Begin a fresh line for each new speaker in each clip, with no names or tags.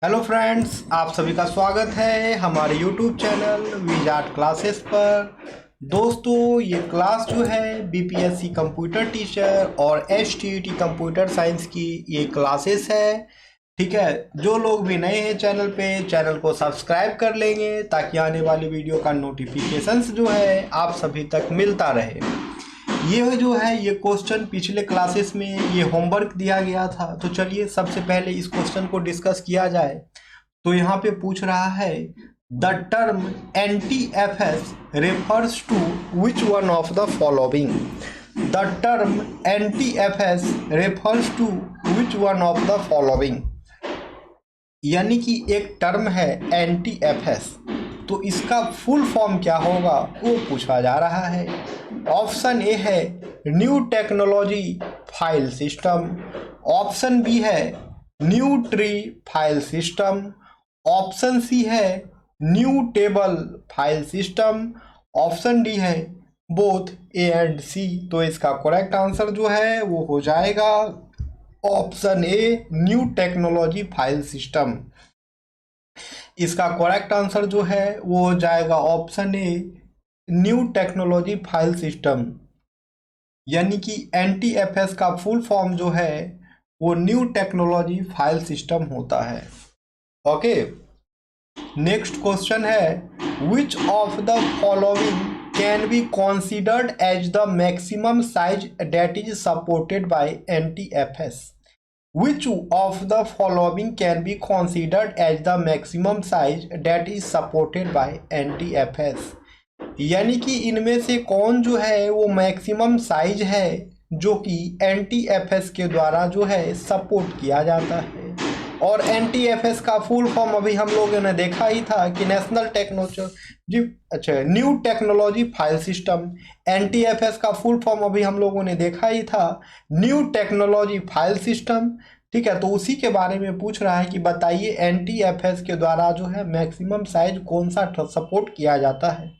Hello friends, आप सभी का स्वागत है हमारे यूट्यूब चैनल वीजार्ट क्लासेस पर। दोस्तों, ये क्लास जो है बीपीएससी कंप्यूटर टीचर और एचटीईटी कंप्यूटर साइंस की ये क्लासेस है। ठीक है, जो लोग भी नए हैं चैनल पे, चैनल को सब्सक्राइब कर लेंगे ताकि आने वाली वीडियो का नोटिफिकेशंस जो है आप सभी तक मिलता रहे। ये जो है ये क्वेश्चन पिछले क्लासेस में ये होमवर्क दिया गया था, तो चलिए सबसे पहले इस क्वेश्चन को डिस्कस किया जाए। तो यहाँ पे पूछ रहा है the term N T F S refers to which one of the following. The term N T F S refers to which one of the following, यानी कि एक टर्म है एंटी एफ एस, तो इसका फुल फॉर्म क्या होगा वो पूछा जा रहा है। ऑप्शन ए है new technology file system, option B है new tree file system, option C है new table file system, option D है बोथ ए एंड सी। तो इसका करेक्ट आंसर जो है वो हो जाएगा option A new technology file system. इसका करेक्ट आंसर जो है वो हो जाएगा option A new technology file system, यानी कि एंटी एफ एस का फुल फॉर्म जो है वो न्यू टेक्नोलॉजी फाइल सिस्टम होता है। ओके, नेक्स्ट क्वेश्चन है which of the following can be considered as the maximum size that is supported by N T F S. Which of the following can be considered as the maximum size that is supported by NTFS? यानी कि इनमें से कौन जो है वो maximum size है जो कि NTFS के द्वारा जो है सपोर्ट किया जाता है। और NTFS का फुल फॉर्म अभी हम लोगों ने देखा ही था कि new technology file system. NTFS का फुल फॉर्म अभी हम लोगों ने देखा ही था, न्यू टेक्नोलॉजी फाइल सिस्टम। ठीक है, तो उसी के बारे में पूछ रहा है कि बताइए NTFS के द्वारा जो है मैक्सिमम साइज कौन सा सपोर्ट किया जाता है।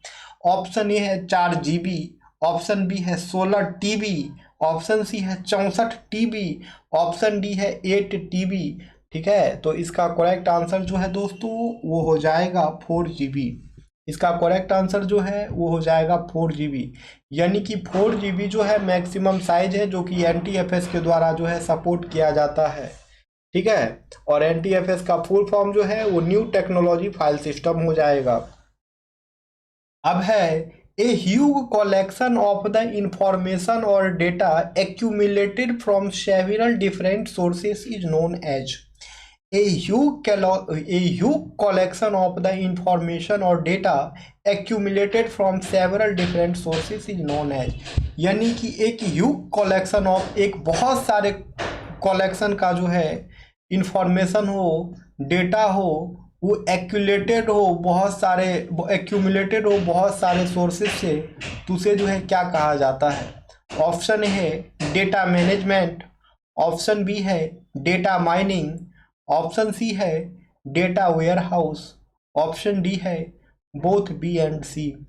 ऑप्शन ए है 4 GB, ऑप्शन बी है 16 TB, ऑप्शन सी है 64 TB, ऑप्शन डी है 8 TB। ठीक है, तो इसका करेक्ट आंसर जो है दोस्तों वो हो जाएगा 4 GB। इसका करेक्ट आंसर जो है वो हो जाएगा 4 GB, यानी कि 4 GB जो है मैक्सिमम साइज है जो कि NTFS के द्वारा जो है सपोर्ट किया जाता है। ठीक है, और NTFS का फुल फॉर्म जो है वो न्यू टेक्नोलॉजी फाइल सिस्टम हो जाएगा। अब है a huge collection of the information और data accumulated from several different sources is known as. A huge collection of the information or data accumulated from several different sources is known as, यानी कि एक huge collection of एक बहुत सारे collection का जो है इंफॉर्मेशन हो, डेटा हो, वो एक्यूमुलेटेड हो बहुत सारे सोर्सेज से, तो उसे जो है क्या कहा जाता है। ऑप्शन ए है डेटा मैनेजमेंट, ऑप्शन बी है डेटा माइनिंग, ऑप्शन सी है data warehouse, option D है बोथ बी एंड सी।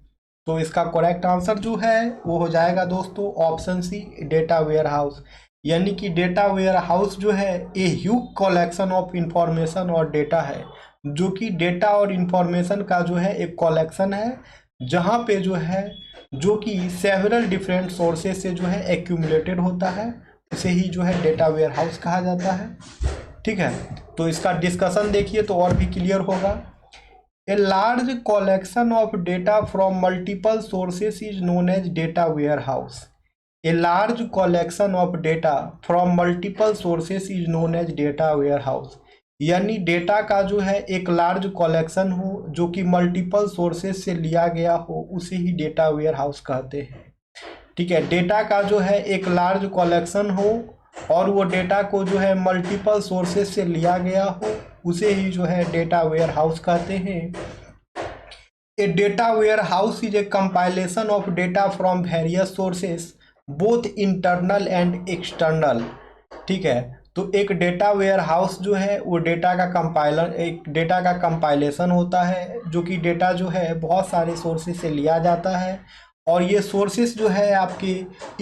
तो इसका करेक्ट आंसर जो है वो हो जाएगा दोस्तों option C data warehouse, यानी कि डेटा वेयर हाउस जो है a huge collection of information और डेटा है, जो कि डेटा और इंफॉर्मेशन का जो है एक कलेक्शन है जहाँ पे जो है जो कि सेवरल डिफरेंट सोर्सेज से जो है एक्यूमुलेटेड होता है, उसे ही जो है डेटा वेयर हाउस कहा जाता है। ठीक है, तो इसका डिस्कशन देखिए तो और भी क्लियर होगा। A large collection of data from multiple sources is known as data warehouse. A large collection of data from multiple sources is known as data warehouse, यानी डेटा का जो है एक लार्ज कलेक्शन हो जो कि multiple sources से लिया गया हो, उसे ही डेटा वेयर हाउस कहते हैं। ठीक है, डेटा का जो है एक लार्ज कलेक्शन हो और वो डेटा को जो है मल्टीपल सोर्सेस से लिया गया हो, उसे ही जो है डेटा वेयर हाउस कहते हैं। A data warehouse is a compilation of data from various sources both internal and external. ठीक है, तो एक डेटा वेयर हाउस जो है वो एक डेटा का कंपाइलेशन होता है जो कि डेटा जो है बहुत सारे सोर्सेस से लिया जाता है और ये सोर्सेस जो है आपके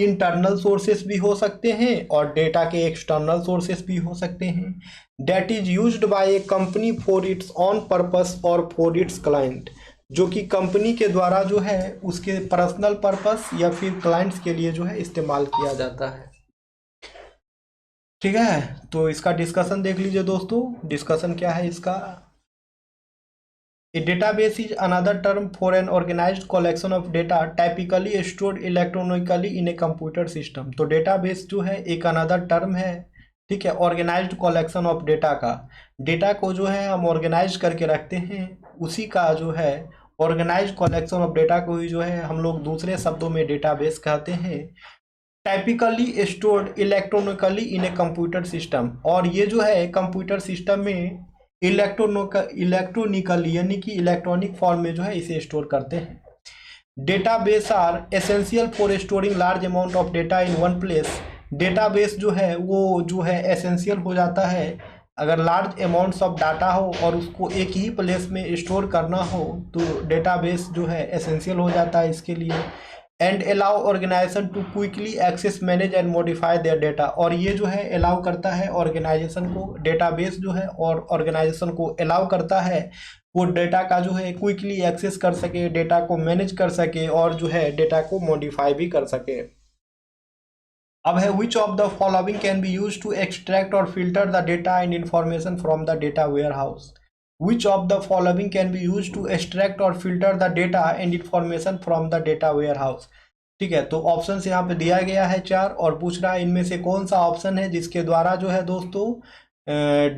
इंटरनल सोर्सेस भी हो सकते हैं और डेटा के एक्सटर्नल सोर्सेस भी हो सकते हैं। Data is used by a company for its own purpose और फॉर इट्स क्लाइंट, जो कि कंपनी के द्वारा जो है उसके पर्सनल पर्पस या फिर क्लाइंट्स के लिए जो है इस्तेमाल किया जाता है। ठीक है, तो इसका डिस्कशन देख लीजिए दोस्तों। डिस्कशन क्या है इसका? A database is another term for an organized collection of data typically stored electronically in a computer system। तो database जो है एक another term है, ठीक है, organized collection of data का। डेटा को जो है हम ऑर्गेनाइज करके रखते हैं, उसी का जो है ऑर्गेनाइज कलेक्शन ऑफ डेटा को ही जो है हम लोग दूसरे शब्दों में डेटाबेस कहते हैं। Typically stored electronically in a computer system, और ये जो है कंप्यूटर सिस्टम में इलेक्ट्रॉनिकली यानी कि इलेक्ट्रॉनिक फॉर्म में जो है इसे स्टोर करते हैं। Database are essential for storing large amount of data in one place. Database जो है वो जो है एसेंशियल हो जाता है अगर लार्ज अमाउंट्स ऑफ डाटा हो और उसको एक ही प्लेस में स्टोर करना हो, तो डेटाबेस जो है एसेंशियल हो जाता है इसके लिए। And allow organisation to quickly access manage and modify their data, और ये जो है अलाउ करता है ऑर्गेनाइजेशन को, डेटाबेस जो है और ऑर्गेनाइजेशन को अलाउ करता है वो डेटा का जो है क्विकली एक्सेस कर सके, डेटा को मैनेज कर सके और जो है डेटा को मॉडिफाई भी कर सके। अब है which of the following can be use to extract or filter the data and information from the data warehouse. Which of the following can be used to extract or filter the data and information from the data warehouse। ठीक है, तो option यहाँ पे दिया गया है 4 और पूछ रहा है इनमें से कौन सा ऑप्शन है जिसके द्वारा जो है दोस्तों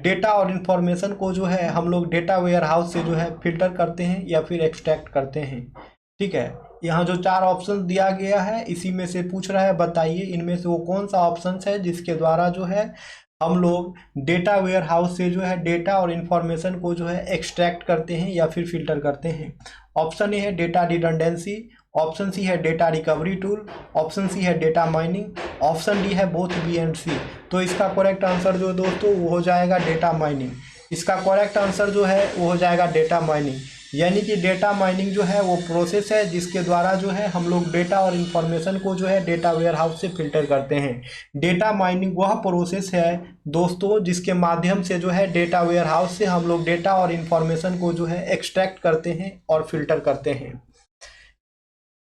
डेटा और इन्फॉर्मेशन को जो है हम लोग डेटा वेयर हाउस से जो है फिल्टर करते हैं या फिर एक्सट्रैक्ट करते हैं। ठीक है, यहाँ जो 4 ऑप्शन दिया गया है इसी में से पूछ रहा है बताइए इनमें से वो कौन सा ऑप्शन है जिसके द्वारा जो है हम लोग डेटा वेयर हाउस से जो है डेटा और इन्फॉर्मेशन को जो है एक्सट्रैक्ट करते हैं या फिर फिल्टर करते हैं। ऑप्शन ए है डेटा रिडंडेंसी, ऑप्शन सी है data recovery tool, option C है डेटा माइनिंग, ऑप्शन डी है बोथ बी एंड सी। तो इसका करेक्ट आंसर जो है दोस्तों वो हो जाएगा डेटा माइनिंग। इसका करेक्ट आंसर जो है वो हो जाएगा डेटा माइनिंग, यानी कि डेटा माइनिंग जो है वो प्रोसेस है जिसके द्वारा जो है हम लोग डेटा और इन्फॉर्मेशन को जो है डेटा वेयर हाउस से फिल्टर करते हैं। डेटा माइनिंग वह प्रोसेस है दोस्तों जिसके माध्यम से जो है डेटा वेयर हाउस से हम लोग डेटा और इन्फॉर्मेशन को जो है एक्सट्रैक्ट करते हैं और फिल्टर करते हैं।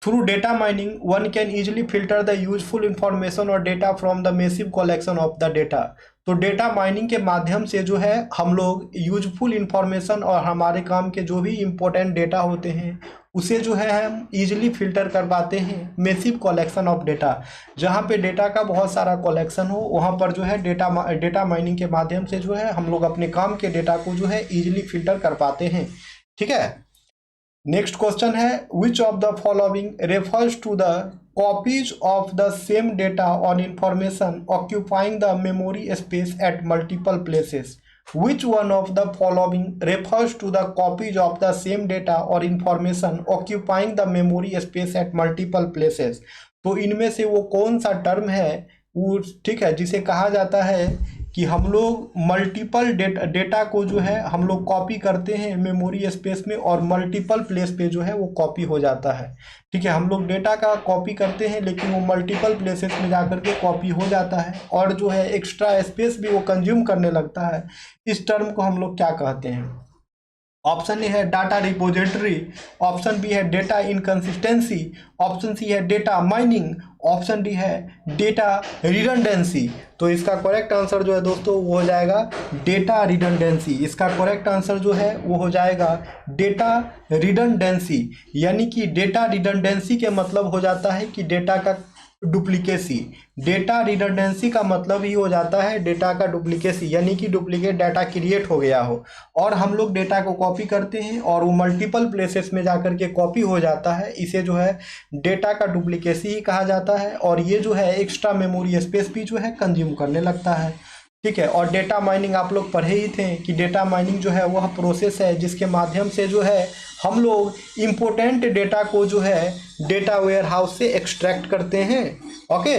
Through data mining one can easily filter the useful information और data from the massive collection of the data. तो डेटा माइनिंग के माध्यम से जो है हम लोग यूजफुल इंफॉर्मेशन और हमारे काम के जो भी इम्पोर्टेंट डेटा होते हैं उसे जो है हम इजीली फिल्टर कर पाते हैं। मेसिव कलेक्शन ऑफ डेटा, जहाँ पे डेटा का बहुत सारा कलेक्शन हो वहाँ पर जो है डेटा माइनिंग के माध्यम से जो है हम लोग अपने काम के डेटा को जो है इजीली फिल्टर कर पाते हैं। ठीक है, नेक्स्ट क्वेश्चन है which of the following refers to the copies of the same data और information occupying the memory space at multiple places. Which one of the following refers to the copies of the same data or information occupying the memory space at multiple places। तो इनमें से वो कौन सा term है वो ठीक है जिसे कहा जाता है कि हम लोग मल्टीपल डेटा को जो है हम लोग कॉपी करते हैं मेमोरी स्पेस में और मल्टीपल प्लेस पे जो है वो कॉपी हो जाता है। ठीक है, हम लोग डेटा का कॉपी करते हैं लेकिन वो मल्टीपल प्लेसेस में जाकर के कॉपी हो जाता है और जो है एक्स्ट्रा स्पेस भी वो कंज्यूम करने लगता है। इस टर्म को हम लोग क्या कहते हैं? ऑप्शन ए है डाटा रिपोजिटरी, ऑप्शन बी है डेटा इनकंसिस्टेंसी, ऑप्शन सी है डेटा माइनिंग, ऑप्शन डी है डेटा रिडंडेंसी। तो इसका करेक्ट आंसर जो है दोस्तों वो हो जाएगा डेटा रिडंडेंसी। इसका करेक्ट आंसर जो है वो हो जाएगा डेटा रिडंडेंसी, यानी कि डेटा रिडंडेंसी के मतलब हो जाता है कि डेटा का डुप्लीकेसी। डेटा रिडंडेंसी का मतलब ही हो जाता है डेटा का डुप्लीकेसी, यानी कि डुप्लीकेट डाटा क्रिएट हो गया हो और हम लोग डेटा को कॉपी करते हैं और वो मल्टीपल प्लेसेस में जाकर के कॉपी हो जाता है। इसे जो है डेटा का डुप्लीकेसी ही कहा जाता है और ये जो है एक्स्ट्रा मेमोरी स्पेस भी जो है कंज्यूम करने लगता है। ठीक है, और डेटा माइनिंग आप लोग पढ़े ही थे कि डेटा माइनिंग जो है वह प्रोसेस है जिसके माध्यम से जो है हम लोग इम्पोर्टेंट डेटा को जो है डेटा वेयर हाउस से एक्सट्रैक्ट करते हैं। ओके,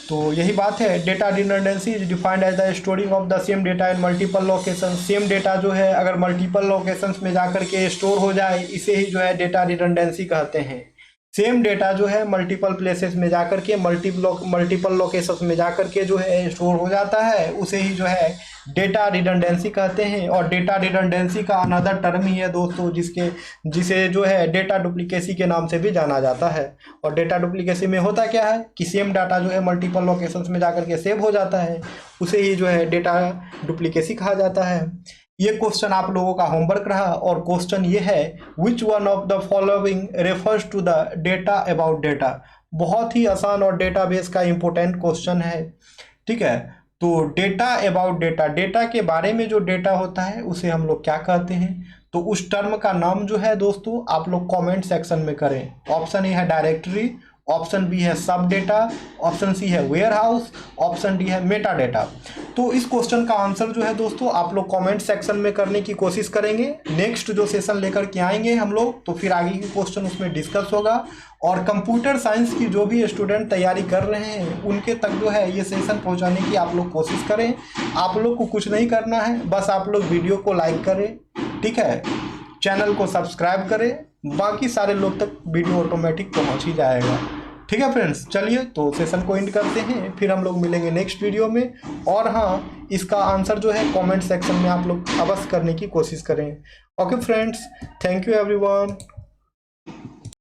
तो यही बात है। Data redundancy is defined as the storing of the same data in multiple location. Same data जो है अगर मल्टीपल लोकेशंस में जाकर के स्टोर हो जाए, इसे ही जो है डेटा रिडंडेंसी कहते हैं। सेम डेटा जो है मल्टीपल प्लेसेस में जाकर के मल्टीपल लोकेशंस में जाकर के जो है स्टोर हो जाता है, उसे ही जो है डेटा रिडंडेंसी कहते हैं। और डेटा रिडंडेंसी का अनदर टर्म ही है दोस्तों, जिसे जो है डेटा डुप्लीकेसी के नाम से भी जाना जाता है। और डेटा डुप्लीकेसी में होता क्या है कि सेम डाटा जो है मल्टीपल लोकेशंस में जाकर के सेव हो जाता है, उसे ही जो है डेटा डुप्लीकेसी कहा जाता है। ये क्वेश्चन आप लोगों का होमवर्क रहा, और क्वेश्चन ये है which one of the following refers to the data about data. बहुत ही आसान और डेटाबेस का इंपॉर्टेंट क्वेश्चन है, ठीक है। तो डेटा अबाउट डेटा, डेटा के बारे में जो डेटा होता है उसे हम लोग क्या कहते हैं, तो उस टर्म का नाम जो है दोस्तों आप लोग कमेंट सेक्शन में करें। ऑप्शन ए है डायरेक्टरी, ऑप्शन बी है सब डेटा, ऑप्शन सी है वेयर हाउस, ऑप्शन डी है मेटा डेटा। तो इस क्वेश्चन का आंसर जो है दोस्तों आप लोग कमेंट सेक्शन में करने की कोशिश करेंगे। नेक्स्ट जो सेशन लेकर के आएंगे हम लोग, तो फिर आगे की क्वेश्चन उसमें डिस्कस होगा। और कंप्यूटर साइंस की जो भी स्टूडेंट तैयारी कर रहे हैं उनके तक जो है ये सेशन पहुंचाने की आप लोग कोशिश करें। आप लोग को कुछ नहीं करना है, बस आप लोग वीडियो को लाइक करें, ठीक है, चैनल को सब्सक्राइब करें, बाकी सारे लोग तक वीडियो ऑटोमेटिक पहुंच ही जाएगा। ठीक है फ्रेंड्स, चलिए तो सेशन को एंड करते हैं, फिर हम लोग मिलेंगे नेक्स्ट वीडियो में। और हाँ, इसका आंसर जो है कमेंट सेक्शन में आप लोग अवश्य करने की कोशिश करें। Okay friends, thank you everyone.